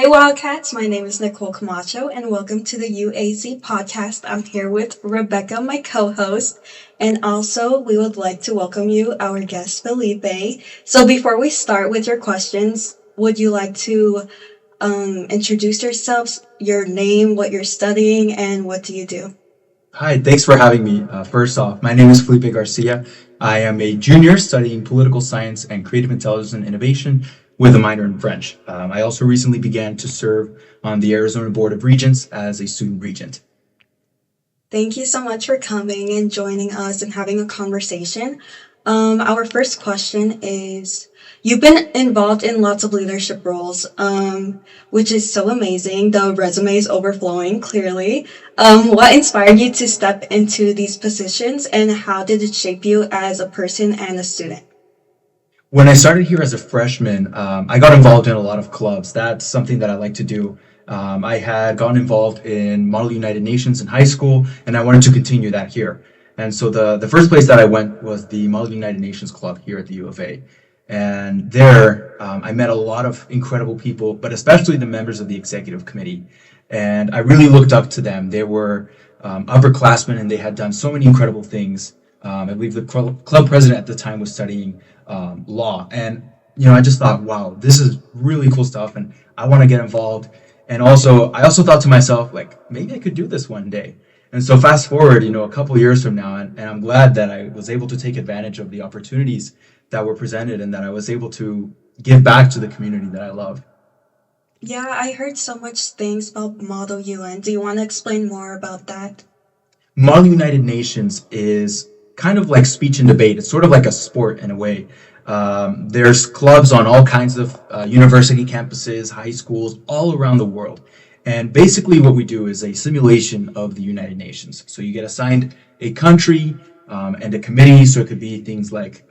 Wildcats. My name is Nicole Camacho, and welcome to the UAC podcast. I'm here with Rebecca, my co host, and also we would like to welcome you, our guest, Felipe. So, before we start with your questions, would you like to introduce yourselves, your name, what you're studying, and what do you do? Hi, thanks for having me. First off, my name is Felipe Garcia. I am a junior studying political science and creative intelligence and innovation with a minor in French. I also recently began to serve on the Arizona Board of Regents as a student regent. Thank you so much for coming and joining us and having a conversation. Our first question is you've been involved in lots of leadership roles, which is so amazing. The resume is overflowing, clearly. What inspired you to step into these positions and how did it shape you as a person and a student? When I started here as a freshman, I got involved in a lot of clubs. That's something that I like to do. I had gotten involved in Model United Nations in high school, and I wanted to continue that here. And so the first place that I went was the Model United Nations Club here at the U of A. And there, I met a lot of incredible people, but especially the members of the executive committee. And I really looked up to them. They were upperclassmen, and they had done so many incredible things. I believe the club president at the time was studying law. And, I just thought, wow, this is really cool stuff, and I want to get involved. And I also thought to myself, like, maybe I could do this one day. And so fast forward, a couple years from now, and I'm glad that I was able to take advantage of the opportunities that were presented and that I was able to give back to the community that I love. Yeah, I heard so much things about Model UN. Do you want to explain more about that? Model United Nations is kind of like speech and debate. It's sort of like a sport in a way. There's clubs on all kinds of university campuses, high schools, all around the world. And basically what we do is a simulation of the United Nations. So you get assigned a country and a committee. So it could be things like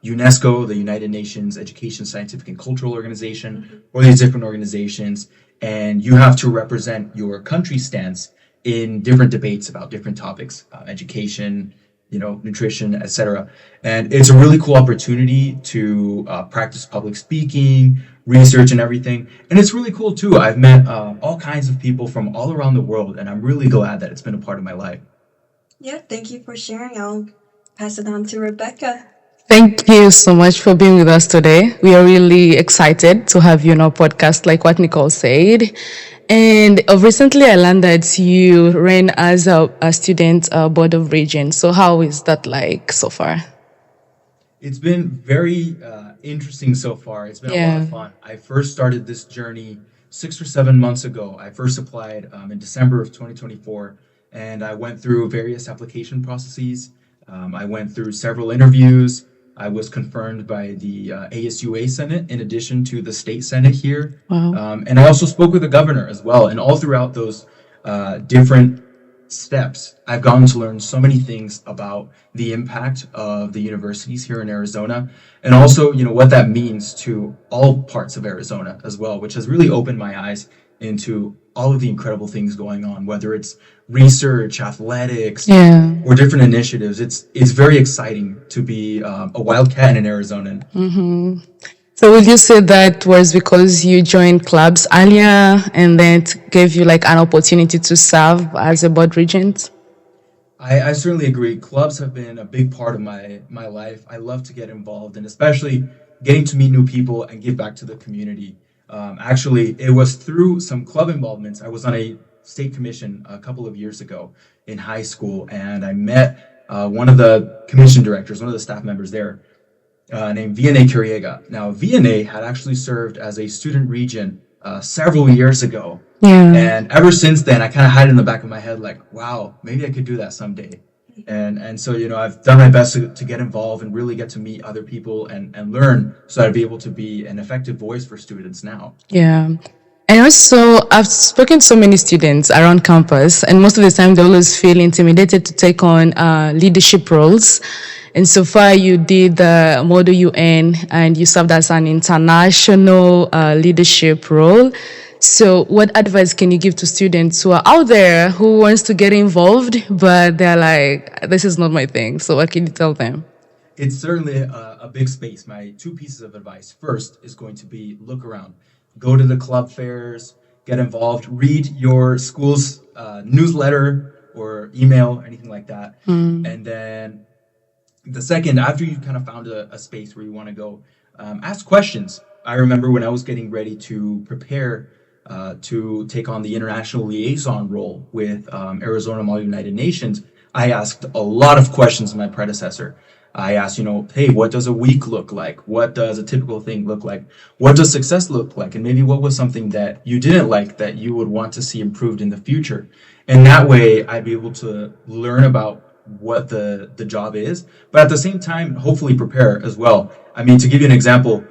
UNESCO, the United Nations Education, Scientific, and Cultural Organization, or these different organizations. And you have to represent your country's stance in different debates about different topics, education, nutrition, etc. And it's a really cool opportunity to practice public speaking, research, and everything. And it's really cool too. I've met all kinds of people from all around the world, and I'm really glad that it's been a part of my life. Yeah, thank you for sharing. I'll pass it on to Rebecca. Thank you so much for being with us today. We are really excited to have you on our podcast, like what Nicole said. And recently I learned that you ran as a student board of regents. So how is that like so far? It's been very interesting so far. It's been a lot Yeah. of fun. I first started this journey 6 or 7 months ago. I first applied in December of 2024, and I went through various application processes. I went through several interviews. I was confirmed by the ASUA Senate in addition to the state Senate here. Wow. And I also spoke with the governor as well. And all throughout those different steps, I've gotten to learn so many things about the impact of the universities here in Arizona, and also, what that means to all parts of Arizona as well, which has really opened my eyes into all of the incredible things going on, whether it's research, athletics, Yeah. or different initiatives. It's very exciting to be a wildcat and an Arizonan. So would you say that was because you joined clubs earlier and then it gave you like an opportunity to serve as a board regent? I certainly agree. Clubs have been a big part of my life. I love to get involved, and especially getting to meet new people and give back to the community. Actually, it was through some club involvements. I was on a state commission a couple of years ago in high school, and I met one of the commission directors, one of the staff members there, named Vianney Curiega. Now, Vianney had actually served as a student regent several years ago. Yeah. And ever since then, I kind of had it in the back of my head, like, wow, maybe I could do that someday. And so, I've done my best to get involved and really get to meet other people and learn so I'd be able to be an effective voice for students now. Yeah. And also, I've spoken to so many students around campus, and most of the time they always feel intimidated to take on leadership roles. And so far, you did the Model UN and you served as an international leadership role. So what advice can you give to students who are out there who wants to get involved, but they're like, this is not my thing. So what can you tell them? It's certainly a big space. My two pieces of advice. First is going to be look around. go to the club fairs, get involved, read your school's newsletter or email, anything like that. And then the second, after you kind of found a space where you want to go, ask questions. I remember when I was getting ready to prepare to take on the international liaison role with Arizona Mall United Nations, I asked a lot of questions of my predecessor. I asked, hey, what does a week look like? What does a typical thing look like? What does success look like? And maybe what was something that you didn't like that you would want to see improved in the future? And that way I'd be able to learn about what the job is, but at the same time, hopefully prepare as well. I mean, to give you an example,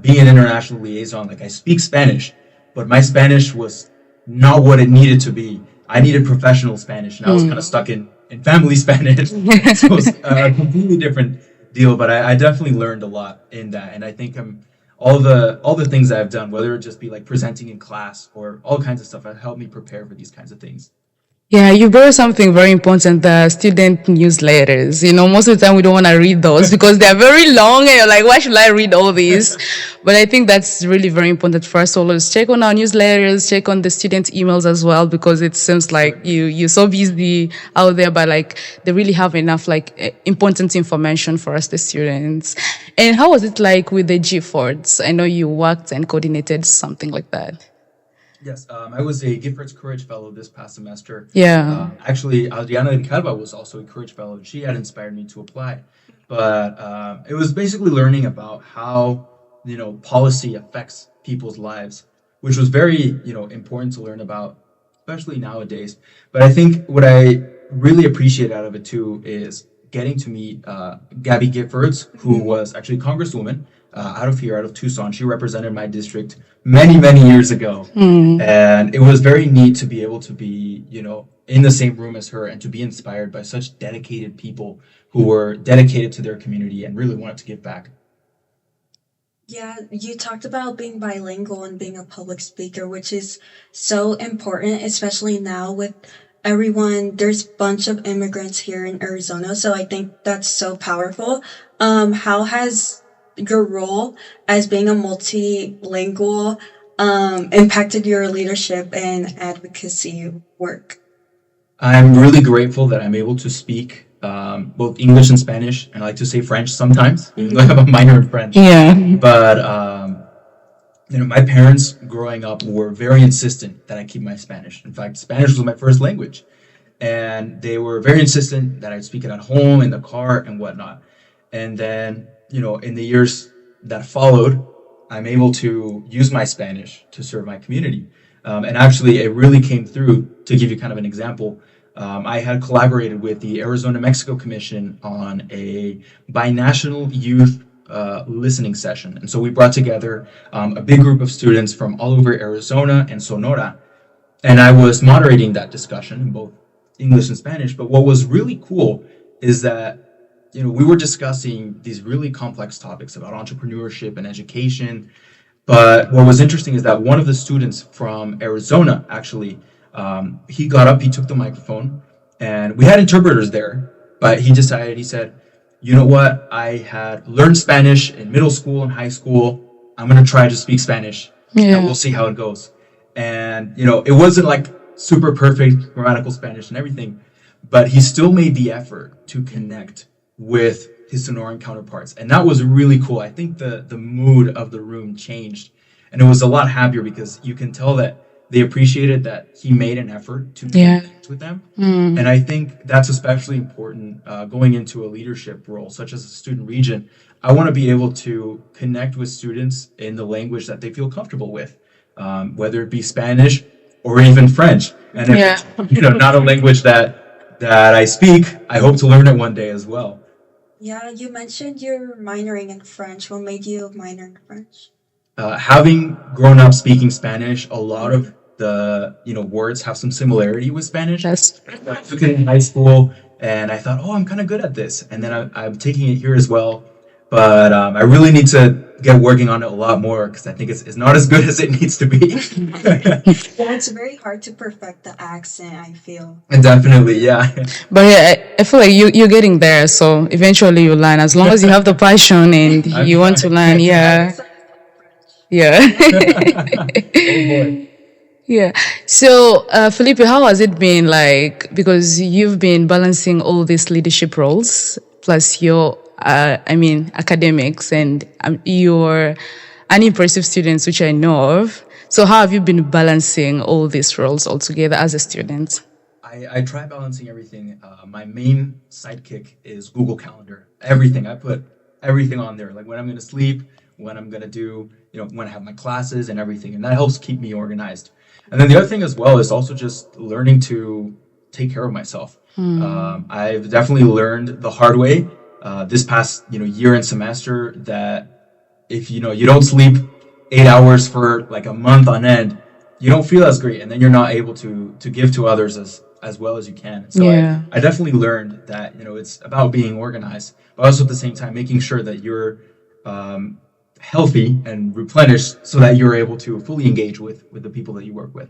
being an international liaison, like I speak Spanish, but my Spanish was not what it needed to be. I needed professional Spanish, and I was kind of stuck in family Spanish. So it was a completely different deal, but I definitely learned a lot in that. And I think all the things that I've done, whether it just be like presenting in class or all kinds of stuff, have helped me prepare for these kinds of things. Yeah, you brought something very important, the student newsletters. Most of the time we don't want to read those because they're very long and you're like, why should I read all these? But I think that's really very important for us to always check on our newsletters, check on the student emails as well, because it seems like you're so busy out there, but like they really have enough like important information for us, the students. And how was it like with the G-Fords? I know you worked and coordinated something like that. Yes, I was a Giffords Courage Fellow this past semester. Yeah. Actually, Adriana de Calva was also a Courage Fellow. She had inspired me to apply. But it was basically learning about how, policy affects people's lives, which was very, important to learn about, especially nowadays. But I think what I really appreciate out of it too is getting to meet Gabby Giffords, who was actually Congresswoman out of here, out of Tucson. She represented my district many, many years ago. And it was very neat to be able to be, in the same room as her and to be inspired by such dedicated people who were dedicated to their community and really wanted to give back. Yeah, you talked about being bilingual and being a public speaker, which is so important, especially now with everyone. There's a bunch of immigrants here in Arizona, so I think that's so powerful. How has your role as being a multilingual impacted your leadership and advocacy work? I'm really grateful that I'm able to speak both English and Spanish, and I like to say French sometimes, even though I have a minor in French. Yeah. But my parents growing up were very insistent that I keep my Spanish. In fact, Spanish was my first language, and they were very insistent that I speak it at home, in the car, and whatnot. And then, in the years that followed, I'm able to use my Spanish to serve my community. And actually, it really came through. To give you kind of an example, I had collaborated with the Arizona Mexico Commission on a binational youth listening session. And so we brought together a big group of students from all over Arizona and Sonora. And I was moderating that discussion in both English and Spanish. But what was really cool is that, we were discussing these really complex topics about entrepreneurship and education. But what was interesting is that one of the students from Arizona, actually, he got up, he took the microphone, and we had interpreters there, but he said, you know what, I had learned Spanish in middle school and high school. I'm going to try to speak Spanish, and we'll see how it goes. And, it wasn't like super perfect grammatical Spanish and everything, but he still made the effort to connect with his Sonoran counterparts. And that was really cool. I think the mood of the room changed, and it was a lot happier because you can tell that they appreciated that he made an effort to connect with them. And I think that's especially important going into a leadership role, such as a student regent. I want to be able to connect with students in the language that they feel comfortable with, whether it be Spanish or even French. And if it's, not a language that I speak, I hope to learn it one day as well. Yeah, you mentioned you're minoring in French. What made you minor in French? Having grown up speaking Spanish, a lot of the words have some similarity with Spanish. I took it in high school, and I thought, oh, I'm kind of good at this, and then I'm taking it here as well. But I really need to get working on it a lot more because I think it's not as good as it needs to be. Yeah, it's very hard to perfect the accent, I feel. And definitely, yeah. But yeah, I feel like you're getting there. So eventually you learn as long as you have the passion and you want to learn. Yeah. Yeah. Oh boy. Yeah. So, Felipe, how has it been like? Because you've been balancing all these leadership roles plus your, academics, and you're an impressive student, which I know of. So, how have you been balancing all these roles all together as a student? I try balancing everything. My main sidekick is Google Calendar. Everything. I put everything on there, like when I'm going to sleep, when I'm going to do, when I have my classes and everything. And that helps keep me organized. And then the other thing as well is also just learning to take care of myself. I've definitely learned the hard way this past, year and semester that if you don't sleep 8 hours for like a month on end, you don't feel as great, and then you're not able to give to others as well as you can. So Yeah. I definitely learned that it's about being organized, but also at the same time making sure that you're healthy and replenished, so that you're able to fully engage with the people that you work with.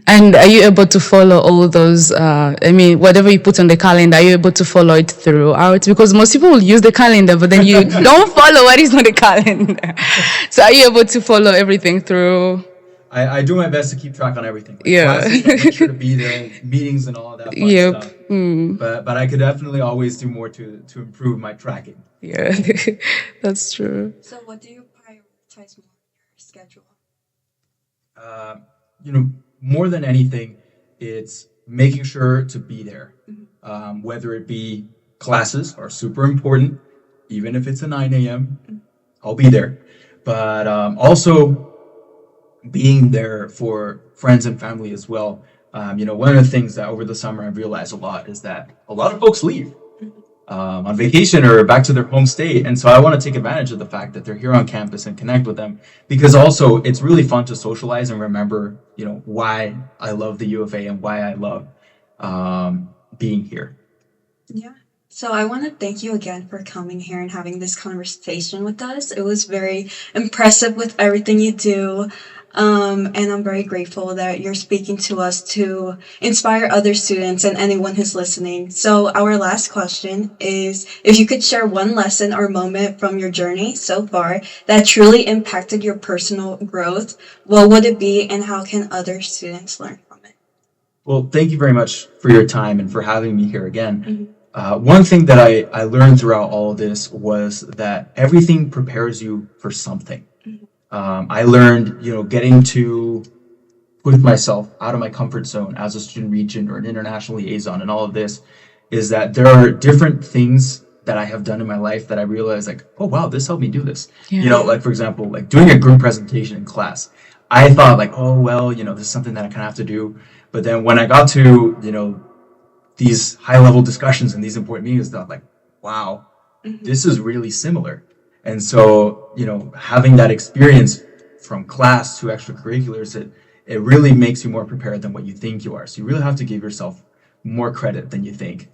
And are you able to follow all those? Whatever you put on the calendar, are you able to follow it throughout? Because most people will use the calendar, but then you don't follow what is on the calendar. So are you able to follow everything through? I do my best to keep track on everything. Like Yeah. classes, I make sure to be there, meetings and all that fun Yep. stuff. But I could definitely always do more to improve my tracking. Yeah. That's true. So, what do you prioritize more in your schedule? Uh, you know, More than anything, it's making sure to be there. Whether it be classes are super important, even if it's a 9 a.m., I'll be there. But also being there for friends and family as well. One of the things that over the summer I've realized a lot is that a lot of folks leave on vacation or back to their home state. And so I want to take advantage of the fact that they're here on campus and connect with them, because also it's really fun to socialize and remember, why I love the U of A and why I love being here. Yeah. So I want to thank you again for coming here and having this conversation with us. It was very impressive with everything you do. And I'm very grateful that you're speaking to us to inspire other students and anyone who's listening. So our last question is, if you could share one lesson or moment from your journey so far that truly impacted your personal growth, what would it be and how can other students learn from it? Well, thank you very much for your time and for having me here again. One thing that I learned throughout all of this was that everything prepares you for something. I learned, getting to put myself out of my comfort zone as a student regent or an international liaison and all of this, is that there are different things that I have done in my life that I realized, like, oh, wow, this helped me do this. Yeah. Like, for example, like doing a group presentation in class. I thought like, oh, well, this is something that I kind of have to do. But then when I got to, these high level discussions and these important meetings, I thought like, wow, this is really similar. And so, having that experience from class to extracurriculars, it really makes you more prepared than what you think you are. So you really have to give yourself more credit than you think.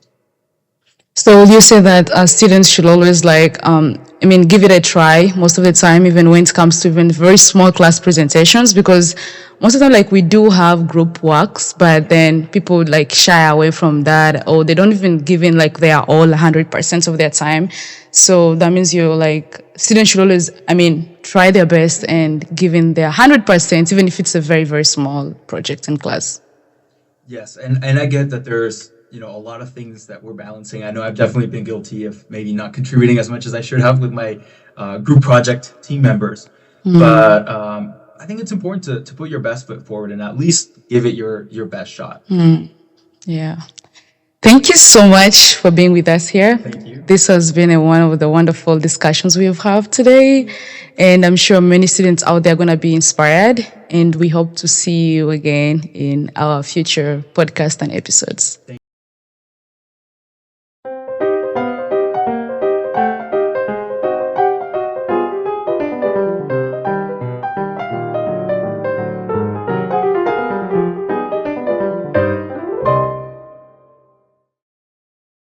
So would you say that students should always give it a try most of the time, even when it comes to even very small class presentations? Because most of the time, we do have group works, but then people would shy away from that, or they don't even give in their all 100% of their time. So that means students should always, try their best and give in their 100%, even if it's a very, very small project in class. Yes, and I get that there's a lot of things that we're balancing. I know I've definitely been guilty of maybe not contributing as much as I should have with my group project team members. But I think it's important to put your best foot forward and at least give it your best shot. Yeah. Thank you so much for being with us here. Thank you. This has been one of the wonderful discussions we have had today. And I'm sure many students out there are going to be inspired. And we hope to see you again in our future podcast and episodes.